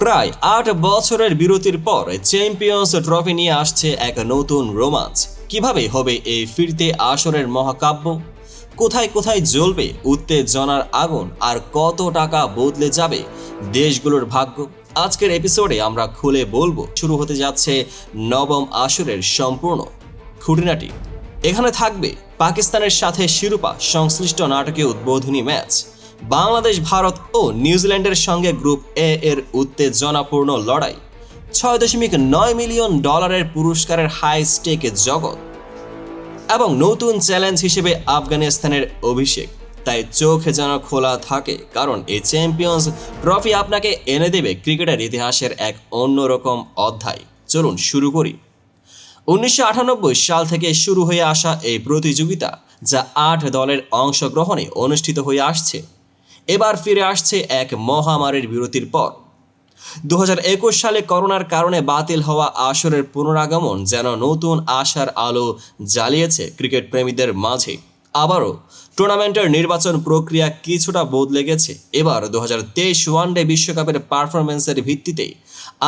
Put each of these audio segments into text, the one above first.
প্রায় ৮ বছরের বিরতির পর চ্যাম্পিয়ন্স ট্রফি নিয়ে আসছে এক নতুন রোমাঞ্চ। কিভাবে হবে এই ফিরতে আসরের মহাকাব্য? কোথায় কোথায় জ্বলবে উত্তেজনার আগুন, আর কত টাকা বদলে যাবে দেশগুলোর ভাগ্য? আজকের এপিসোডে আমরা খুলে বলবো। শুরু হতে যাচ্ছে নবম আসরের সম্পূর্ণ খুঁটিনাটি। এখানে থাকবে পাকিস্তানের সাথে শিরোপা সংশ্লিষ্ট নাটকীয় উদ্বোধনী ম্যাচ, বাংলাদেশ ভারত ও নিউজিল্যান্ডের সঙ্গে গ্রুপ এ এর উত্তেজনাপূর্ণ লড়াই, ৬.৯ মিলিয়ন ডলারের পুরস্কারের হাই স্টেক জগৎ, এবং নতুন চ্যালেঞ্জ হিসেবে আফগানিস্তানের অভিষেক। তাই চোখ যেন খোলা থাকে, কারণ এই চ্যাম্পিয়ন্স ট্রফি আপনাকে এনে দেবে ক্রিকেটের ইতিহাসের এক অন্যরকম অধ্যায়। চলুন শুরু করি। ১৯৯৮ সাল থেকে শুরু হয়ে আসা এই প্রতিযোগিতা, যা ৮ দলের অংশগ্রহণে অনুষ্ঠিত হয়ে আসছে, এবার ফিরে আসছে এক মহামারীর বিরতির পর। ২০২১ সালে করোনার কারণে বাতিল হওয়া আসরের পুনরাগমন যেন নতুন আশার আলো জ্বালিয়েছে ক্রিকেট প্রেমীদের মাঝে। আবারও টুর্নামেন্টের নির্বাচন প্রক্রিয়া কিছুটা বদলে গেছে। এবার ২০২৩ ওয়ানডে বিশ্বকাপের পারফরমেন্সের ভিত্তিতে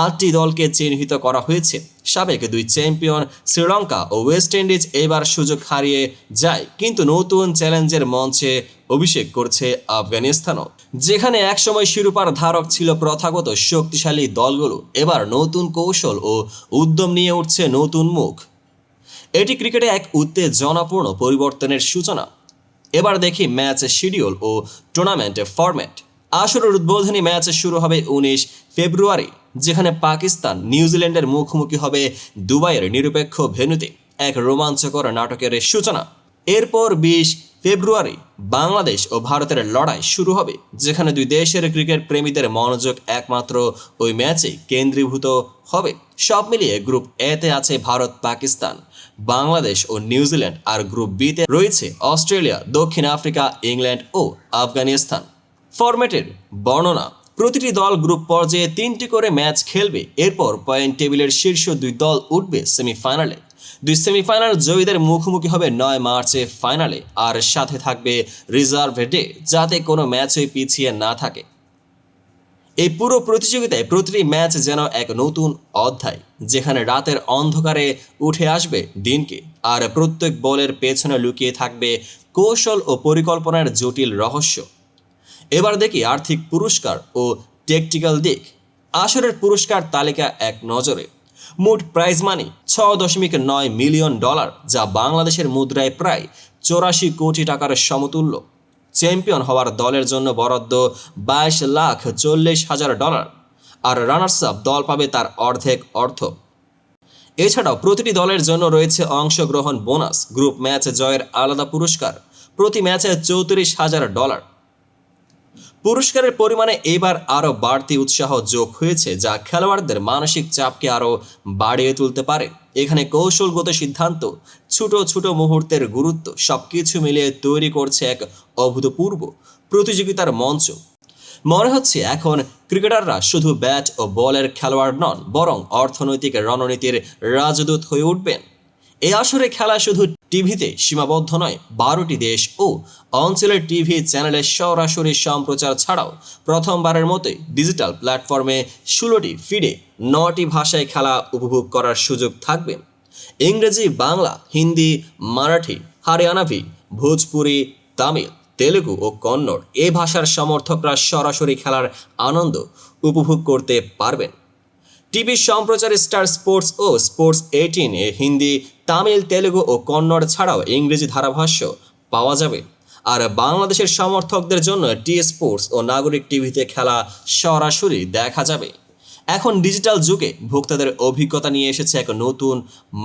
৮টি দলকে চিহ্নিত করা হয়েছে। সাবেক দুই চ্যাম্পিয়ন শ্রীলঙ্কা ও ওয়েস্ট ইন্ডিজ এবার সুযোগ হারিয়ে যায়, কিন্তু নতুন চ্যালেঞ্জের মঞ্চে অভিষেক করছে আফগানিস্তানও। যেখানে একসময় শিরোপার ধারক ছিল প্রথাগত শক্তিশালী দলগুলো, এবার নতুন কৌশল ও উদ্যম নিয়ে উঠছে নতুন মুখ। এটি ক্রিকেটে এক উত্তেজনাপূর্ণ পরিবর্তনের সূচনা। এবার দেখি ম্যাচ শিডিউল ও টুর্নামেন্ট ফরম্যাট। আসরের উদ্বোধনী ম্যাচ শুরু হবে ১৯ ফেব্রুয়ারি, যেখানে পাকিস্তান নিউজিল্যান্ডের মুখোমুখি হবে দুবাইয়ের নিরপেক্ষ ভেন্যুতে। এক রোমাঞ্চকর নাটকের সূচনা। এরপর ২০ ফেব্রুয়ারি বাংলাদেশ ও ভারতের লড়াই শুরু হবে, যেখানে দুই দেশের ক্রিকেট প্রেমীদের মনোযোগ একমাত্র ওই ম্যাচেই কেন্দ্রীভূত হবে। সব মিলিয়ে গ্রুপ এতে আছে ভারত, পাকিস্তান, বাংলাদেশ ও নিউজিল্যান্ড, আর গ্রুপ বিতে রয়েছে অস্ট্রেলিয়া, দক্ষিণ আফ্রিকা, ইংল্যান্ড ও আফগানিস্তান। ফরম্যাটের বর্ণনা: প্রতিটি দল গ্রুপ পর্যায়ে ৩টি করে ম্যাচ খেলবে। এরপর পয়েন্ট টেবিলের শীর্ষ দুই দল উঠবে সেমিফাইনালে। দুই সেমিফাইনাল জয়ীদের মুখোমুখি হবে ৯ মার্চে ফাইনালে, আর সাথে থাকবে রিজার্ভ ডে, যাতে কোনো ম্যাচই পিছিয়ে না থাকে। এই পুরো প্রতিযোগিতায় প্রতিটি ম্যাচ যেন এক নতুন অধ্যায়, যেখানে রাতের অন্ধকারে উঠে আসবে দিনকে, আর প্রত্যেক বলের পেছনে লুকিয়ে থাকবে কৌশল ও পরিকল্পনার জটিল রহস্য। এবার দেখি আর্থিক পুরস্কার ও টেকটিক্যাল দিক। আসরের পুরস্কার তালিকা এক নজরে। মোট প্রাইজ মানি ৬.৯ মিলিয়ন ডলার, যা বাংলাদেশের মুদ্রায় প্রায় ৮৪ কোটি টাকার সমতুল্য। চ্যাম্পিয়ন হওয়ার দলের জন্য বরাদ্দ ২২,৪০,০০০ ডলার, আর রানার্স আপ দল পাবে তার অর্ধেক অর্থ। এছাড়াও প্রতিটি দলের জন্য রয়েছে অংশগ্রহণ বোনাস, গ্রুপ ম্যাচ জয়ের আলাদা পুরস্কার, প্রতি ম্যাচে ৩৪,০০০ ডলার। পুরস্কারের পরিমাণে এবার আরও বাড়তি উৎসাহ যোগ হয়েছে, যা খেলোয়াড়দের মানসিক চাপকে আরও বাড়িয়ে তুলতে পারে। এখানে কৌশলগত সিদ্ধান্ত, ছোট ছোট মুহূর্তের গুরুত্ব, সবকিছু মিলিয়ে তৈরি করছে এক অভূতপূর্ব প্রতিযোগিতার মঞ্চ। মনে হচ্ছে এখন ক্রিকেটাররা শুধু ব্যাট ও বলের খেলোয়াড় নন, বরং অর্থনৈতিক রণনীতির রাজদূত হয়ে উঠবেন। এই আসরে খেলা শুধু টিভিতে সীমাবদ্ধ নয়। ১২টি দেশ ও অঞ্চলের টিভি চ্যানেলে সরাসরি সম্প্রচার ছাড়াও প্রথমবারের মতোই ডিজিটাল প্ল্যাটফর্মে ১৬টি ফিডে ৯টি ভাষায় খেলা উপভোগ করার সুযোগ থাকবে। ইংরেজি, বাংলা, হিন্দি, মারাঠি, হরিয়ানাভি, ভোজপুরি, তামিল, তেলুগু ও কন্নড় এই ভাষার সমর্থকরা সরাসরি খেলার আনন্দ উপভোগ করতে পারবেন। টিভি সম্প্রচারে স্টার স্পোর্টস ও স্পোর্টস ১৮ এ হিন্দি, তামিল, তেলুগু ও কন্নড় ছাড়াও ইংরেজি ধারাভাষ্য পাওয়া যাবে। আর বাংলাদেশের সমর্থকদের জন্য টি স্পোর্টস ও নাগরিক টিভিতে খেলা সরাসরি দেখা যাবে। এখন ডিজিটাল যুগে ভোক্তাদের অভিজ্ঞতা নিয়ে এসেছে এক নতুন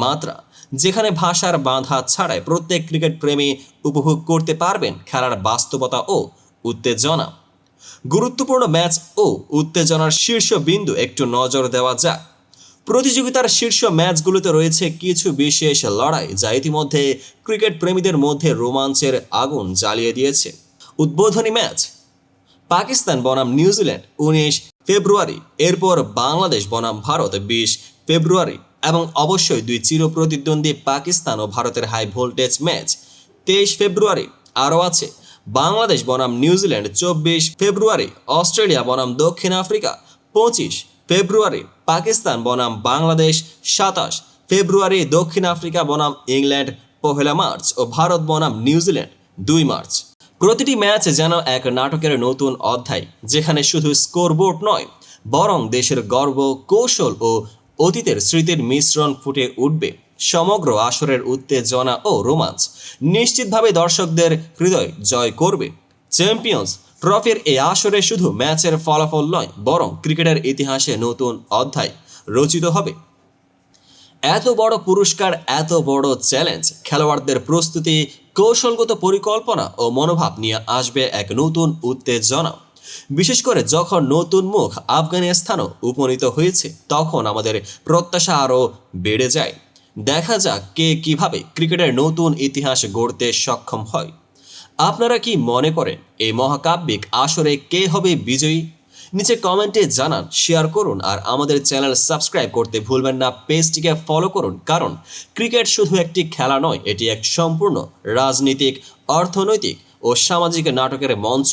মাত্রা, যেখানে ভাষার বাঁধা ছাড়াই প্রত্যেক ক্রিকেট প্রেমী উপভোগ করতে পারবেন খেলার বাস্তবতা ও উত্তেজনা। গুরুত্বপূর্ণ ম্যাচ ও উত্তেজনার শীর্ষ বিন্দু একটু নজর দেওয়া যাক। প্রতিযোগিতার শীর্ষ ম্যাচগুলোতে রয়েছে কিছু বিশেষ লড়াই, যা ইতিমধ্যে ক্রিকেট প্রেমীদের মধ্যে রোমাঞ্চের আগুন জ্বালিয়ে দিয়েছে। উদ্বোধনী ম্যাচ: পাকিস্তান বনাম নিউজিল্যান্ড ১৯ ফেব্রুয়ারি, এরপর বাংলাদেশ বনাম ভারত ২০ ফেব্রুয়ারি, এবং অবশ্যই দুই চিরপ্রতিদ্বন্দ্বী পাকিস্তান ও ভারতের হাই ভোল্টেজ ম্যাচ ২৩ ফেব্রুয়ারি। আরও আছে বাংলাদেশ বনাম নিউজিল্যান্ড ২৪ ফেব্রুয়ারি, অস্ট্রেলিয়া বনাম দক্ষিণ আফ্রিকা ২৫ ফেব্রুয়ারি পাকিস্তান বনাম বাংলাদেশ 27 ফেব্রুয়ারি দক্ষিণ আফ্রিকা বনাম ইংল্যান্ড 1 মার্চ ও ভারত বনাম নিউজিল্যান্ড 2 মার্চ। প্রতিটি ম্যাচ যেন এক নাটকের নতুন অধ্যায়, যেখানে শুধু স্কোরবোর্ড নয় বরং দেশের গর্ব, কৌশল ও অতীতের স্মৃতির মিশ্রণ ফুটে উঠবে। সমগ্র আসরের উত্তেজনা ও রোমাঞ্চ নিশ্চিতভাবে দর্শকদের হৃদয় জয় করবে। চ্যাম্পিয়ন্স ট্রফির এই আসরে শুধু ম্যাচের ফলাফল নয় বরং ক্রিকেটের ইতিহাসে নতুন অধ্যায় রচিত হবে। এত বড় পুরস্কার, এত বড় চ্যালেঞ্জ, খেলোয়াড়দের প্রস্তুতি, কৌশলগত পরিকল্পনা ও মনোভাব নিয়ে আসবে এক নতুন উত্তেজনা। বিশেষ করে যখন নতুন মুখ আফগানিস্তানও উপনীত হয়েছে, তখন আমাদের প্রত্যাশা আরও বেড়ে যায়। দেখা যাক কে কিভাবে ক্রিকেটের নতুন ইতিহাস গড়তে সক্ষম হয়। আপনারা কি মনে করেন এই মহাকাব্যিক আসরে কে হবে বিজয়ী? নিচে কমেন্টে জানান, শেয়ার করুন আর আমাদের চ্যানেল সাবস্ক্রাইব করতে ভুলবেন না। পেজটিকে ফলো করুন, কারণ ক্রিকেট শুধু একটি খেলা নয়, এটি এক সম্পূর্ণ রাজনীতিক, অর্থনৈতিক ও সামাজিক নাটকের মঞ্চ।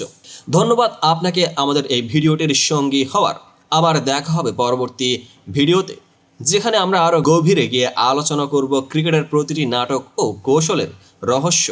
ধন্যবাদ আপনাকে আমাদের এই ভিডিওটির সঙ্গী হওয়ার। আবার দেখা হবে পরবর্তী ভিডিওতে, যেখানে আমরা আরও গভীরে গিয়ে আলোচনা করব ক্রিকেটের প্রতিটি নাটক ও কৌশলের রহস্য।